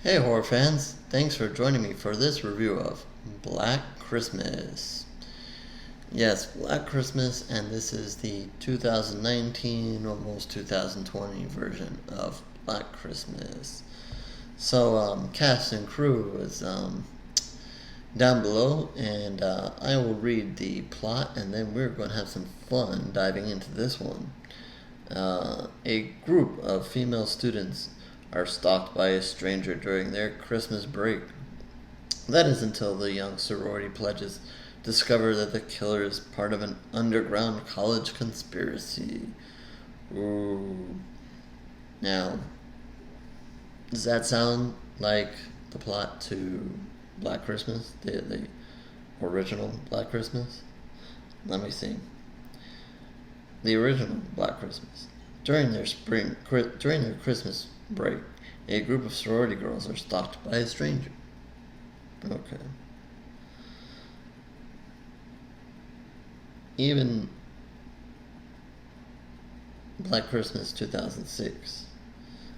Hey horror fans, thanks for joining me for this review of Black Christmas. Yes, Black Christmas, and this is the 2019, almost 2020 version of Black Christmas. So, cast and crew is down below, and I will read the plot, and then we're going to have some fun diving into this one. A group of female students are stalked by a stranger during their Christmas break. That is until the young sorority pledges discover that the killer is part of an underground college conspiracy. Ooh. Now, does that sound like the plot to Black Christmas? The original Black Christmas? Let me see. The original Black Christmas. During their Christmas break, a group of sorority girls are stalked by a stranger. Okay. Even Black Christmas 2006.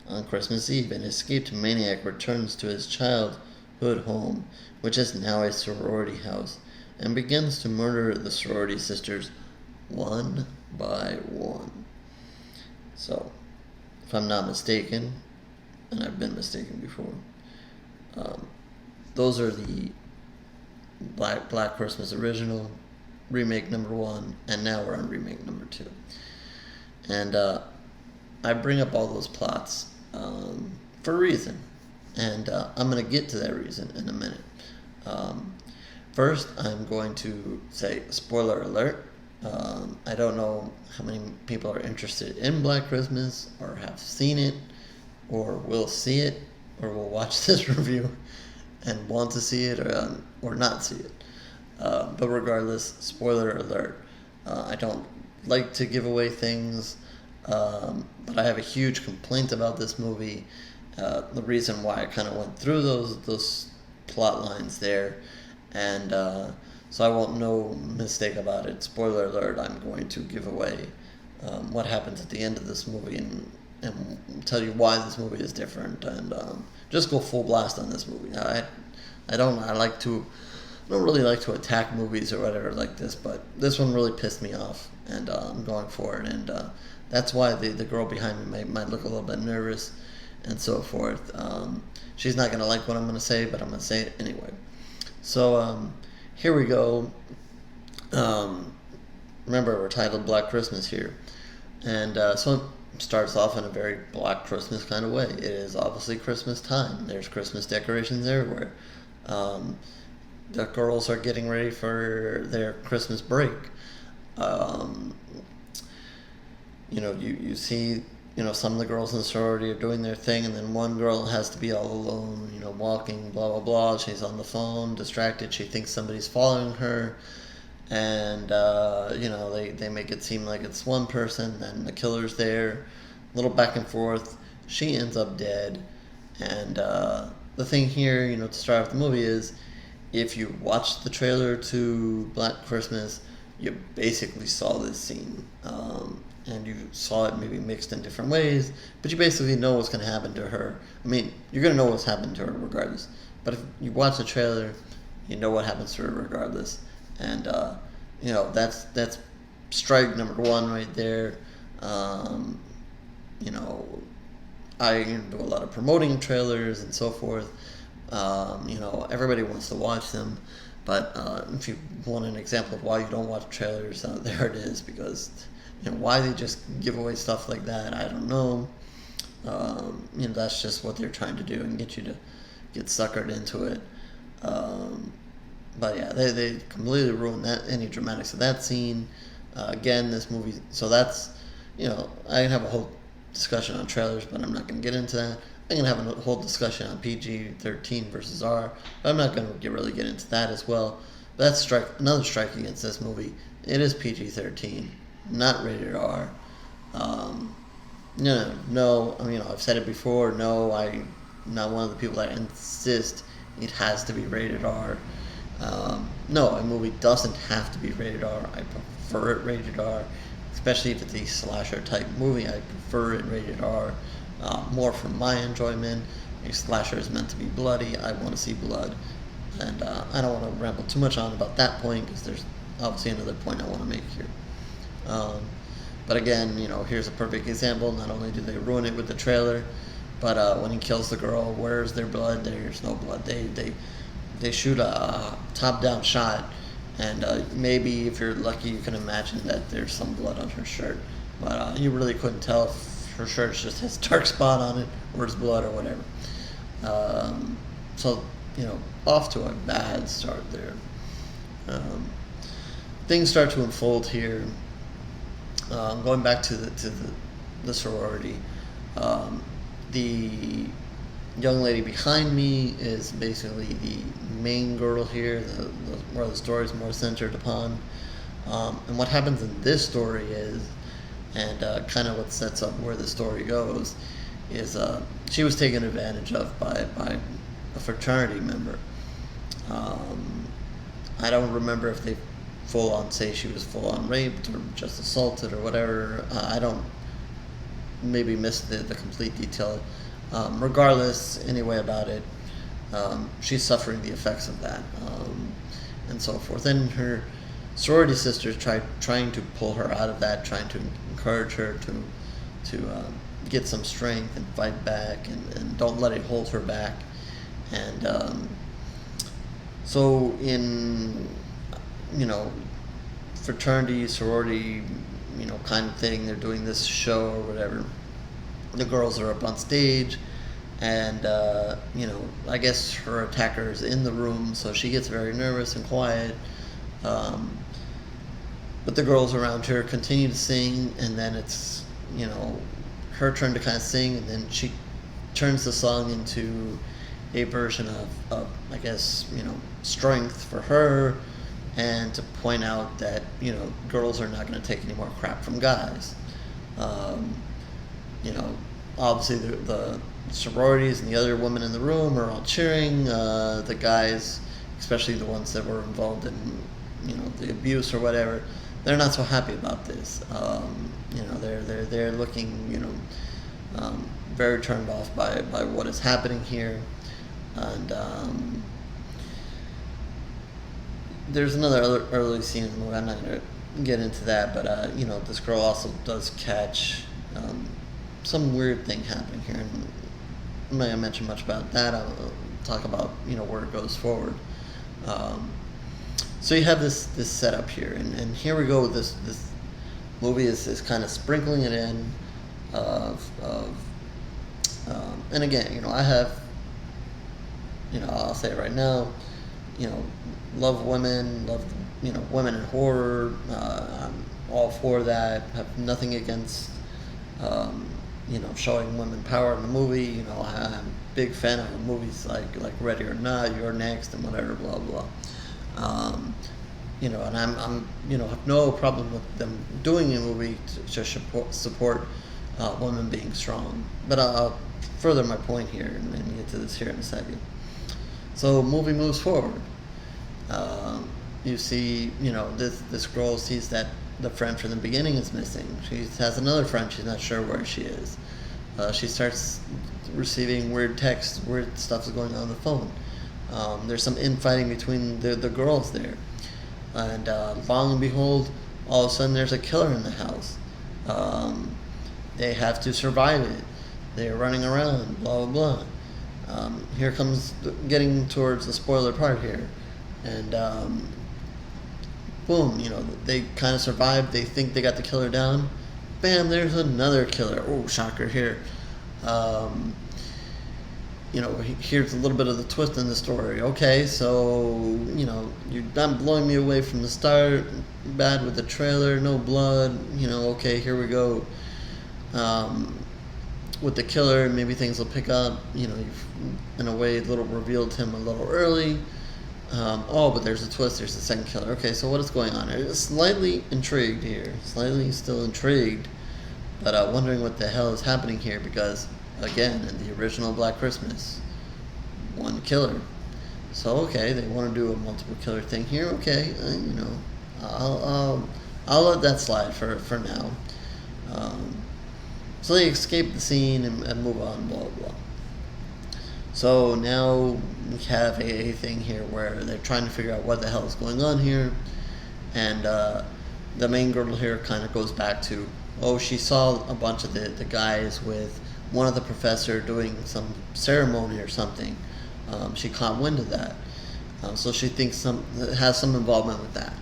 On Christmas Eve, an escaped maniac returns to his childhood home, which is now a sorority house, and begins to murder the sorority sisters one by one. So, if I'm not mistaken, and I've been mistaken before, those are the Black Christmas original, remake number 1, and now we're on remake number 2. And I bring up all those plots for a reason, and I'm going to get to that reason in a minute. First, I'm going to say spoiler alert. I don't know how many people are interested in Black Christmas or have seen it or will see it or will watch this review and want to see it or not see it. But regardless, spoiler alert. I don't like to give away things, but I have a huge complaint about this movie. The reason why I kind of went through those plot lines there, and so I won't no mistake about it. Spoiler alert, I'm going to give away what happens at the end of this movie and tell you why this movie is different, and just go full blast on this movie. I don't really like to attack movies or whatever like this, but this one really pissed me off, and I'm going for it, and that's why the girl behind me might look a little bit nervous and so forth. She's not going to like what I'm going to say, but I'm going to say it anyway. So, here we go. Remember, we're titled Black Christmas here. And so it starts off in a very Black Christmas kind of way. It is obviously Christmas time. There's Christmas decorations everywhere. The girls are getting ready for their Christmas break. You see, some of the girls in the sorority are doing their thing, and then one girl has to be all alone, walking, blah, blah, blah. She's on the phone, distracted. She thinks somebody's following her, and, they make it seem like it's one person, then the killer's there, a little back and forth. She ends up dead, and the thing here, to start off the movie is, if you watched the trailer to Black Christmas, you basically saw this scene. And you saw it maybe mixed in different ways, but you basically know what's going to happen to her. I mean, you're going to know what's happened to her regardless. But if you watch the trailer, you know what happens to her regardless. And, that's strike number 1 right there. I do a lot of promoting trailers and so forth. Everybody wants to watch them. But if you want an example of why you don't watch trailers, there it is, because... why they just give away stuff like that, I don't know. That's just what they're trying to do and get you to get suckered into it. But yeah, they completely ruined any dramatics of that scene. Again, this movie, so that's, I can have a whole discussion on trailers, but I'm not going to get into that. I'm going to have a whole discussion on PG-13 versus R, but I'm not going to really get into that as well. But that's another strike against this movie. It is PG-13. Not rated R. No. I've said it before. No, I'm not one of the people that insist it has to be rated R. No, a movie doesn't have to be rated R. I prefer it rated R, especially if it's a slasher type movie. I prefer it rated R, more for my enjoyment. a slasher is meant to be bloody. I want to see blood, and I don't want to ramble too much on about that point because there's obviously another point I want to make here. But again, here's a perfect example. Not only do they ruin it with the trailer, but when he kills the girl, where's their blood? There's no blood. They shoot a top-down shot, and maybe if you're lucky, you can imagine that there's some blood on her shirt. But you really couldn't tell if her shirt just has a dark spot on it, or it's blood, or whatever. So, off to a bad start there. Things start to unfold here. Going back to the sorority, the young lady behind me is basically the main girl here, where the story is more centered upon. And what happens in this story is, and kind of what sets up where the story goes, is she was taken advantage of by a fraternity member. I don't remember if they full on say she was full on raped or just assaulted or whatever. I don't maybe missed the complete detail. Regardless, anyway about it, she's suffering the effects of that, and so forth. And her sorority sisters trying to pull her out of that, trying to encourage her to get some strength and fight back, and don't let it hold her back. And so in fraternity, sorority, kind of thing, they're doing this show or whatever. The girls are up on stage, and I guess her attacker is in the room, so she gets very nervous and quiet. But the girls around her continue to sing, and then it's her turn to kind of sing, and then she turns the song into a version of I guess strength for her, and to point out that girls are not going to take any more crap from guys. Obviously the sororities and the other women in the room are all cheering. The guys, especially the ones that were involved in the abuse or whatever, they're not so happy about this. They're looking very turned off by what is happening here. And there's another early scene in the movie. I'm not going to get into that, but this girl also does catch some weird thing happening here, and I'm not going to mention much about that. I'll talk about where it goes forward. So you have this setup here, and here we go. This movie is kind of sprinkling it in and again, I have, I'll say it right now, love women, love, women in horror. I'm all for that. Have nothing against, showing women power in the movie. I'm a big fan of movies like Ready or Not, You're Next, and whatever, blah blah. And I'm have no problem with them doing a movie to support women being strong. But I'll further my point here and get to this here in a second. So movie moves forward. You see, this girl sees that the friend from the beginning is missing. She has another friend. She's not sure where she is. She starts receiving weird texts. Weird stuff is going on the phone. There's some infighting between the girls there. And long and behold, all of a sudden there's a killer in the house. They have to survive it. They're running around, blah, blah, blah. Here comes getting towards the spoiler part here. And boom, they kind of survived. They think they got the killer down. Bam, there's another killer. Oh, shocker here. Here's a little bit of the twist in the story. Okay, so, you're not blowing me away from the start. Bad with the trailer, no blood. Okay, here we go. With the killer, maybe things will pick up. You've, in a way, revealed him a little early. But there's a twist. There's a second killer. Okay, so what is going on? I'm slightly intrigued here. Slightly still intrigued. But wondering what the hell is happening here because, again, in the original Black Christmas, one killer. So, okay, they want to do a multiple killer thing here. Okay, I'll let that slide for now. So they escape the scene and move on, blah, blah. So now we have a thing here where they're trying to figure out what the hell is going on here, and the main girl here kind of goes back to, oh, she saw a bunch of the guys with one of the professor doing some ceremony or something. She caught wind of that, so she thinks some has some involvement with that.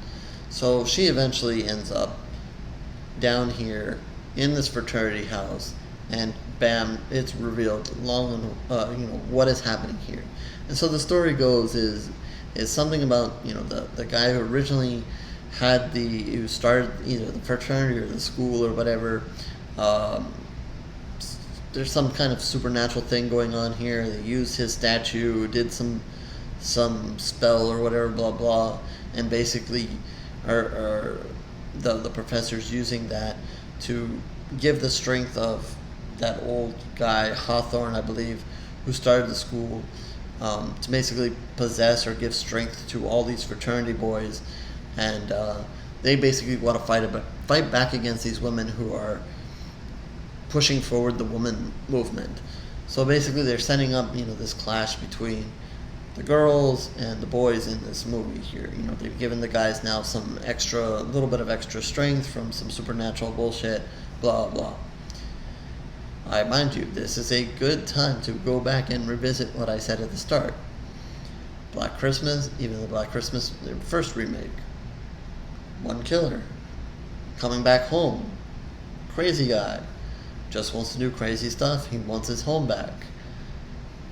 So she eventually ends up down here in this fraternity house, and bam, it's revealed what is happening here. And so the story goes is something about the guy who originally who started either the fraternity or the school or whatever. Um, there's some kind of supernatural thing going on here. They used his statue, did some spell or whatever, blah blah, and basically are the professor's using that to give the strength of that old guy Hawthorne, I believe, who started the school, to basically possess or give strength to all these fraternity boys, and they basically want to fight back against these women who are pushing forward the woman movement. So basically, they're setting up this clash between the girls and the boys in this movie here. They've given the guys now a little bit of extra strength from some supernatural bullshit, blah blah. I mind you, this is a good time to go back and revisit what I said at the start. Black Christmas, even the Black Christmas, the first remake. One killer. Coming back home. Crazy guy. Just wants to do crazy stuff. He wants his home back.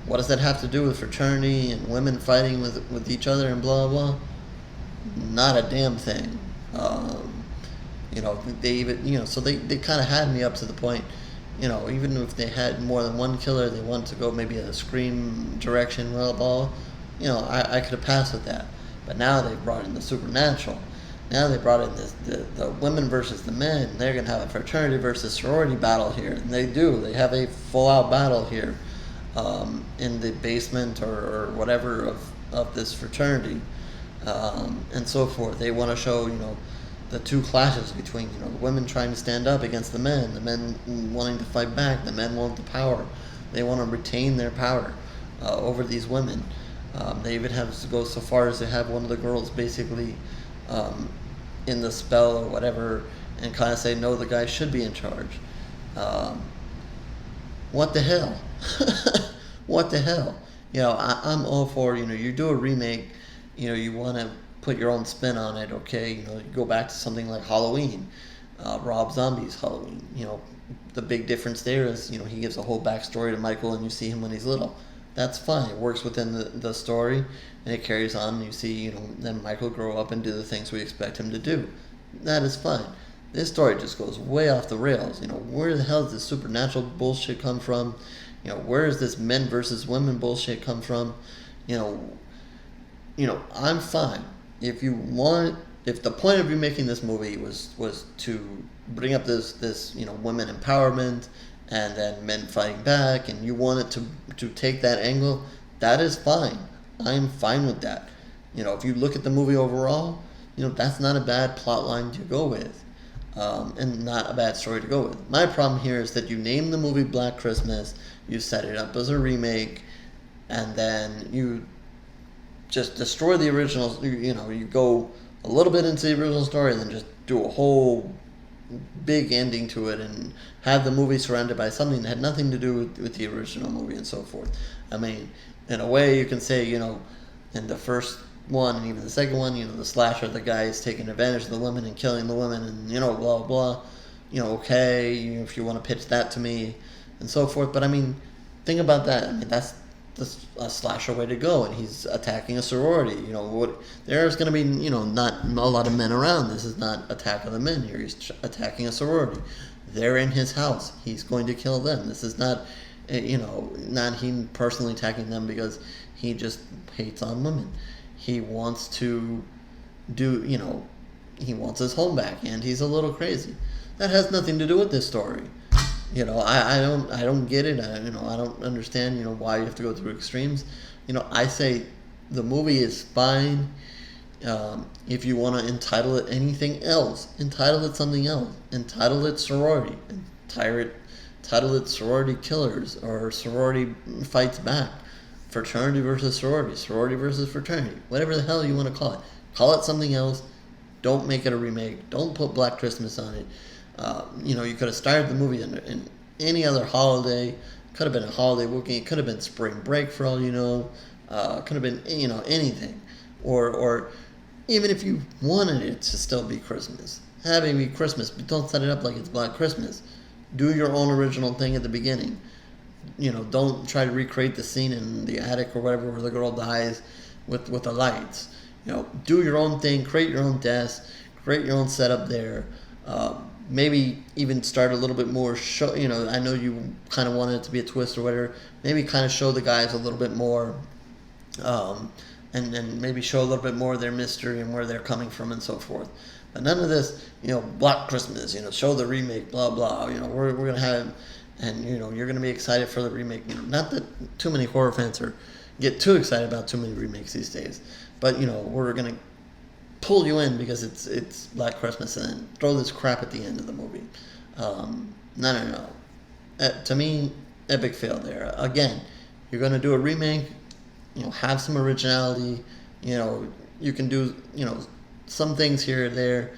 What does that have to do with fraternity and women fighting with each other and blah blah? Not a damn thing. They even so they kind of had me up to the point. Even if they had more than one killer, they wanted to go maybe a Scream direction, blah blah. I could have passed with that. But now they brought in the supernatural. Now they brought in the women versus the men. They're gonna have a fraternity versus sorority battle here, and they do. They have a full out battle here, in the basement or whatever of this fraternity, and so forth. They want to show the two clashes between the women trying to stand up against the men wanting to fight back, the men want the power. They want to retain their power over these women. They even have to go so far as to have one of the girls basically in the spell or whatever, and kind of say, no, the guy should be in charge. What the hell? What the hell? I'm all for, you do a remake, you want to put your own spin on it, okay? You go back to something like Halloween, Rob Zombie's Halloween. The big difference there is, he gives a whole backstory to Michael, and you see him when he's little. That's fine. It works within the story, and it carries on. And you see, then Michael grow up and do the things we expect him to do. That is fine. This story just goes way off the rails. Where the hell does this supernatural bullshit come from? Where does this men versus women bullshit come from? I'm fine. If the point of you making this movie was to bring up this women empowerment and then men fighting back, and you wanted to take that angle, that is fine. I'm fine with that. If you look at the movie overall, that's not a bad plot line to go with, and not a bad story to go with. My problem here is that you name the movie Black Christmas, you set it up as a remake, and then you just destroy the original. You go a little bit into the original story and then just do a whole big ending to it and have the movie surrounded by something that had nothing to do with the original movie and so forth. I mean, in a way you can say, in the first one and even the second one, the slasher, the guy is taking advantage of the women and killing the women and, blah, blah, okay, if you want to pitch that to me and so forth. But I mean, think about that. I mean, that's a slasher way to go, and he's attacking a sorority. There's going to be not a lot of men around. This is not Attack of the Men here. He's attacking a sorority. They're in his house. He's going to kill them. This is not not him personally attacking them because he just hates on women. He wants to do he wants his home back, and he's a little crazy. That has nothing to do with this story. I don't get it. I don't understand, why you have to go through extremes. I say the movie is fine. If you want to entitle it anything else, entitle it something else. Entitle it sorority. Title it sorority killers or sorority fights back. fraternity versus sorority, sorority versus fraternity, whatever the hell you want to call it something else. Don't make it a remake. Don't put Black Christmas on it. You could have started the movie in any other holiday. Could have been a holiday weekend. It could have been spring break for all you know. Could have been anything, or even if you wanted it to still be Christmas, have it be Christmas, but don't set it up like it's Black Christmas. Do your own original thing at the beginning. Don't try to recreate the scene in the attic or whatever where the girl dies with the lights. Do your own thing, create your own desk, create your own setup there. Maybe even start a little bit more show. I know you kind of wanted it to be a twist or whatever. Maybe kind of show the guys a little bit more, and maybe show a little bit more of their mystery and where they're coming from and so forth. But none of this, Black Christmas. Show the remake, blah blah. We're gonna have, and you're gonna be excited for the remake. Not that too many horror fans get too excited about too many remakes these days, but we're gonna pull you in because it's Black Christmas and then throw this crap at the end of the movie. No. To me, epic fail there. Again, you're gonna do a remake. Have some originality. You can do some things here or there,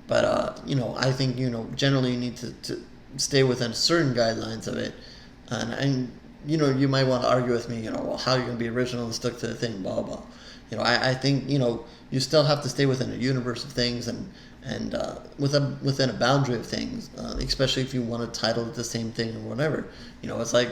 but I think generally you need to stay within certain guidelines of it, and you might want to argue with me. Well, how are you gonna be original and stick to the thing? Blah blah. I think you still have to stay within a universe of things and within a boundary of things, especially if you want to title it the same thing or whatever. It's like,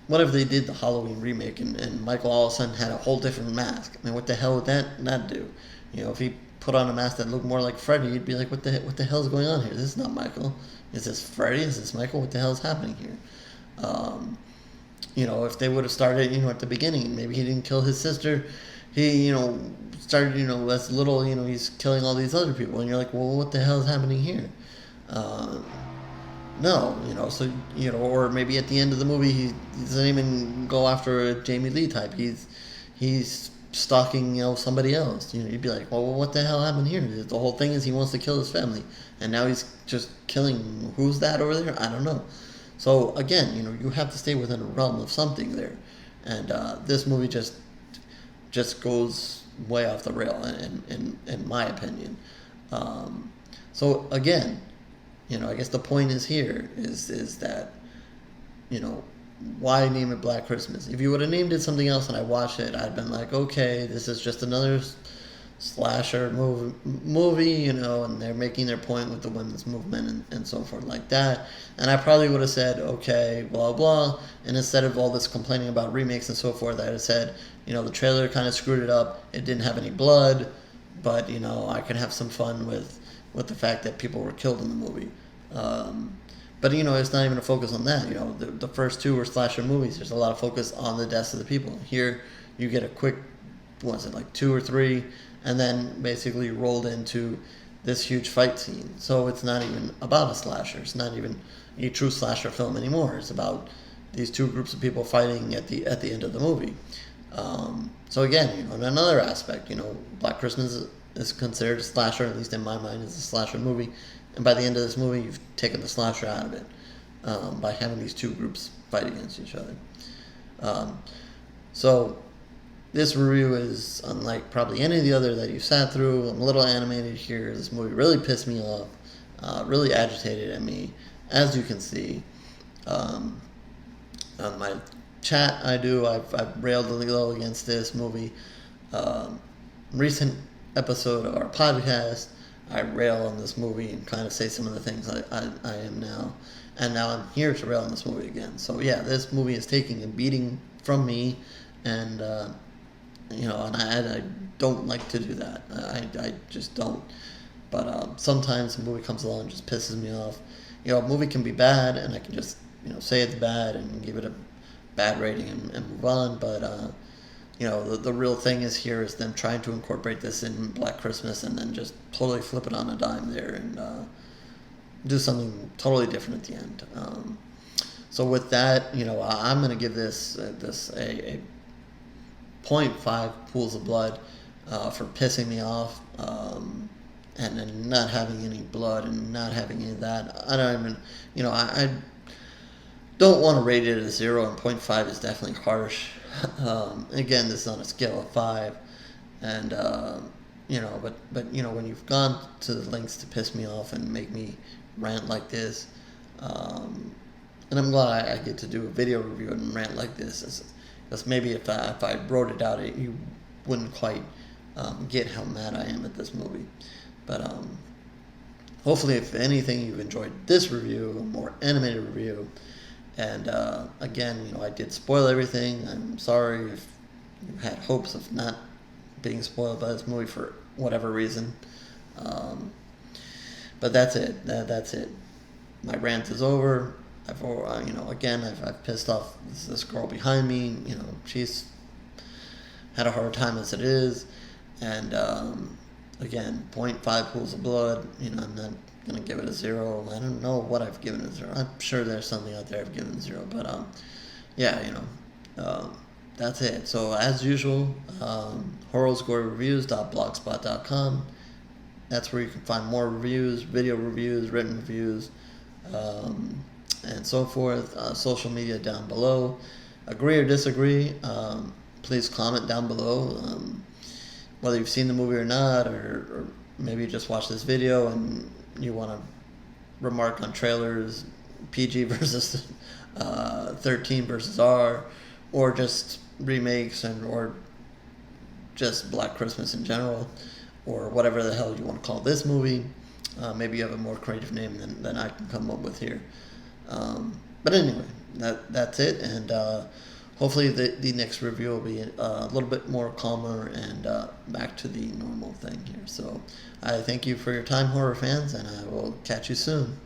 what if they did the Halloween remake and Michael all of a sudden had a whole different mask? I mean, what the hell would that do? If he put on a mask that looked more like Freddy, you'd be like, what the hell is going on here? This is not Michael. Is this Freddy? Is this Michael? What the hell is happening here? If they would have started, at the beginning, maybe he didn't kill his sister. He, started, as little, he's killing all these other people. And you're like, well, what the hell is happening here? No, so, or maybe at the end of the movie, he doesn't even go after a Jamie Lee type. He's stalking, somebody else. You'd be like, well, what the hell happened here? The whole thing is he wants to kill his family. And now he's just killing, who's that over there? I don't know. So, again, you have to stay within a realm of something there. And this movie just goes way off the rail, in my opinion. So again, I guess the point is here is that, why name it Black Christmas? If you would have named it something else and I watched it, I'd been like, okay, this is just another slasher movie, and they're making their point with the women's movement and so forth like that. And I probably would have said, okay, blah, blah. And instead of all this complaining about remakes and so forth, I'd have said, the trailer kind of screwed it up. It didn't have any blood, but, I could have some fun with the fact that people were killed in the movie. But, it's not even a focus on that. The first two were slasher movies. There's a lot of focus on the deaths of the people. Here, you get a quick, like 2 or 3, and then basically rolled into this huge fight scene. So it's not even about a slasher. It's not even a true slasher film anymore. It's about these two groups of people fighting at the end of the movie. So again, in another aspect, Black Christmas is considered a slasher, at least in my mind, is a slasher movie. And by the end of this movie, you've taken the slasher out of it by having these two groups fight against each other. So this review is unlike probably any of the other that you sat through. I'm a little animated here. This movie really pissed me off, really agitated at me, as you can see. On my chat, I've railed a little against this movie. Recent episode of our podcast, I rail on this movie and kind of say some of the things I am now. And now I'm here to rail on this movie again. So yeah, this movie is taking a beating from me, and and I don't like to do that. I just don't. But sometimes a movie comes along and just pisses me off. A movie can be bad, and I can just say it's bad and give it a bad rating and move on. But the real thing is them trying to incorporate this in Black Christmas and then just totally flip it on a dime there and do something totally different at the end. So with that, I'm going to give this a 0.5 pools of blood for pissing me off, and not having any blood and not having any of that. I don't even, I don't want to rate it at a 0, and 0.5 is definitely harsh. Again, this is on a scale of 5, and but when you've gone to the lengths to piss me off and make me rant like this, and I'm glad I get to do a video review and rant like this, because maybe if I wrote it out, you wouldn't quite get how mad I am at this movie. But hopefully, if anything, you've enjoyed this review, a more animated review. And again, I did spoil everything. I'm sorry if you had hopes of not being spoiled by this movie for whatever reason. But that's it. That's it. My rant is over. I've pissed off this girl behind me. She's had a hard time as it is. And again, 0.5 pools of blood. I'm not gonna give it a 0. I don't know what I've given it a 0. I'm sure there's something out there I've given a 0, but that's it. So as usual, horrorsgoryreviews.blogspot.com. That's where you can find more reviews, video reviews, written reviews, and so forth. Social media down below. Agree or disagree, please comment down below, whether you've seen the movie or not, or maybe you just watch this video and you want to remark on trailers, PG versus 13 versus R, or just remakes or just Black Christmas in general, or whatever the hell you want to call this movie. Maybe you have a more creative name than I can come up with here. But anyway, that's it, and hopefully the next review will be a little bit more calmer and back to the normal thing here. So I thank you for your time, horror fans, and I will catch you soon.